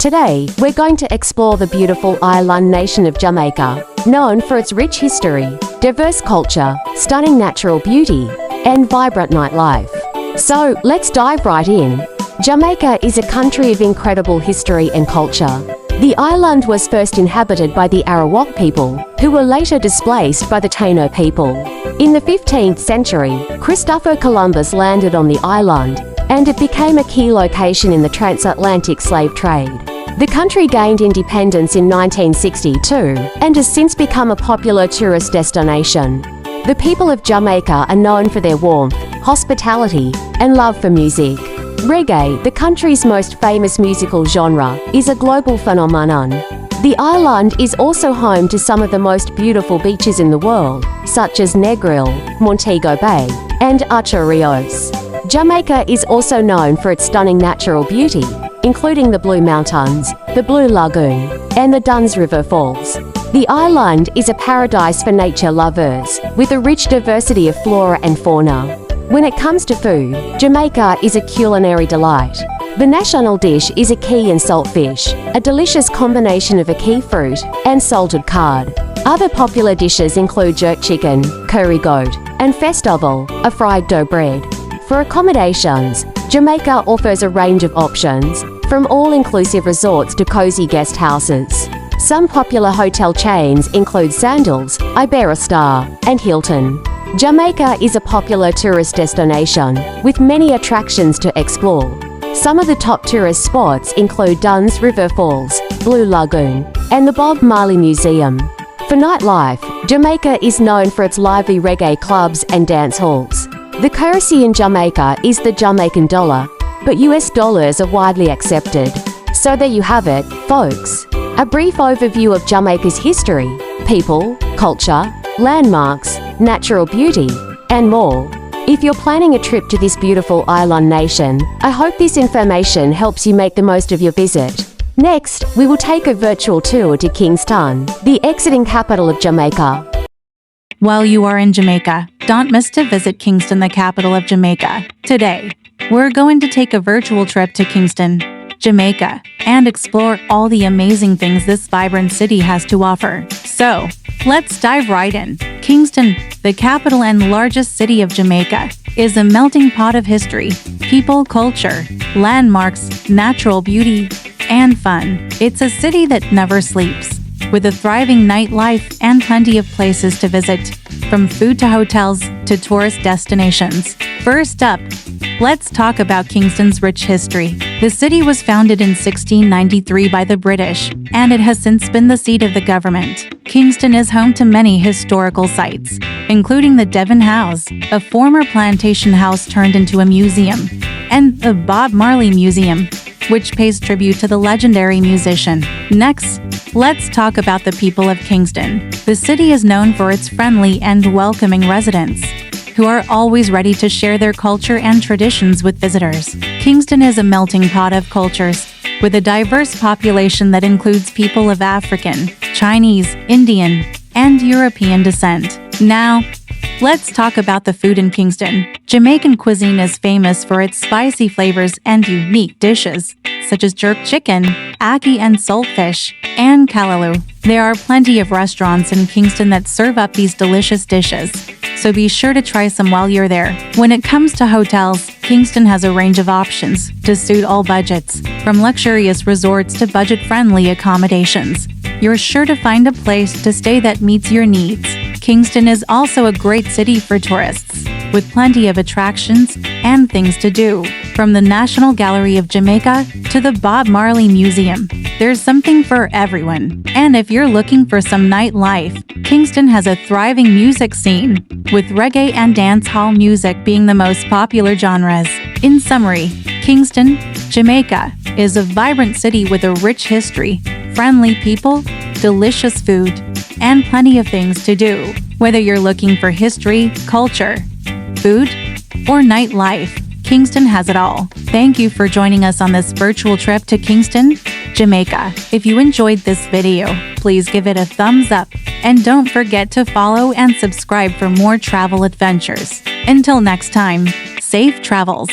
Today, we're going to explore the beautiful island nation of Jamaica, known for its rich history, diverse culture, stunning natural beauty, and vibrant nightlife. So, let's dive right in. Jamaica is a country of incredible history and culture. The island was first inhabited by the Arawak people, who were later displaced by the Taino people. In the 15th century, Christopher Columbus landed on the island, and it became a key location in the transatlantic slave trade. The country gained independence in 1962 and has since become a popular tourist destination. The people of Jamaica are known for their warmth, hospitality, and love for music. Reggae, the country's most famous musical genre, is a global phenomenon. The island is also home to some of the most beautiful beaches in the world, such as Negril, Montego Bay, and Ocho Rios. Jamaica is also known for its stunning natural beauty, including the Blue Mountains, the Blue Lagoon, and the Dunn's River Falls. The island is a paradise for nature lovers, with a rich diversity of flora and fauna. When it comes to food, Jamaica is a culinary delight. The national dish is a key and saltfish, a delicious combination of a key fruit and salted cod. Other popular dishes include jerk chicken, curry goat, and festival, a fried dough bread. For accommodations, Jamaica offers a range of options, from all-inclusive resorts to cozy guest houses. Some popular hotel chains include Sandals, Iberostar, and Hilton. Jamaica is a popular tourist destination, with many attractions to explore. Some of the top tourist spots include Dunn's River Falls, Blue Lagoon, and the Bob Marley Museum. For nightlife, Jamaica is known for its lively reggae clubs and dance halls. The currency in Jamaica is the Jamaican dollar, but US dollars are widely accepted. So there you have it, folks. A brief overview of Jamaica's history, people, culture, landmarks, natural beauty, and more. If you're planning a trip to this beautiful island nation, I hope this information helps you make the most of your visit. Next, we will take a virtual tour to Kingston, the exiting capital of Jamaica. While you are in Jamaica, don't miss to visit Kingston, the capital of Jamaica. Today, we're going to take a virtual trip to Kingston, Jamaica, and explore all the amazing things this vibrant city has to offer. So, let's dive right in. Kingston, the capital and largest city of Jamaica, is a melting pot of history, people, culture, landmarks, natural beauty, and fun. It's a city that never sleeps, with a thriving nightlife and plenty of places to visit, from food to hotels to tourist destinations. First up, let's talk about Kingston's rich history. The city was founded in 1693 by the British, and it has since been the seat of the government. Kingston is home to many historical sites, including the Devon House, a former plantation house turned into a museum, and the Bob Marley Museum, which pays tribute to the legendary musician. Next, let's talk about the people of Kingston. The city is known for its friendly and welcoming residents, who are always ready to share their culture and traditions with visitors. Kingston is a melting pot of cultures, with a diverse population that includes people of African, Chinese, Indian, and European descent. Now, let's talk about the food in Kingston. Jamaican cuisine is famous for its spicy flavors and unique dishes, such as jerk chicken, ackee and saltfish, and callaloo. There are plenty of restaurants in Kingston that serve up these delicious dishes, so be sure to try some while you're there. When it comes to hotels, Kingston has a range of options to suit all budgets, from luxurious resorts to budget-friendly accommodations. You're sure to find a place to stay that meets your needs. Kingston is also a great city for tourists, with plenty of attractions and things to do. From the National Gallery of Jamaica to the Bob Marley Museum, there's something for everyone. And if you're looking for some nightlife, Kingston has a thriving music scene, with reggae and dancehall music being the most popular genres. In summary, Kingston, Jamaica, is a vibrant city with a rich history, friendly people, delicious food, and plenty of things to do. Whether you're looking for history, culture, food, or nightlife, Kingston has it all. Thank you for joining us on this virtual trip to Kingston, Jamaica. If you enjoyed this video, please give it a thumbs up, and don't forget to follow and subscribe for more travel adventures. Until next time, safe travels.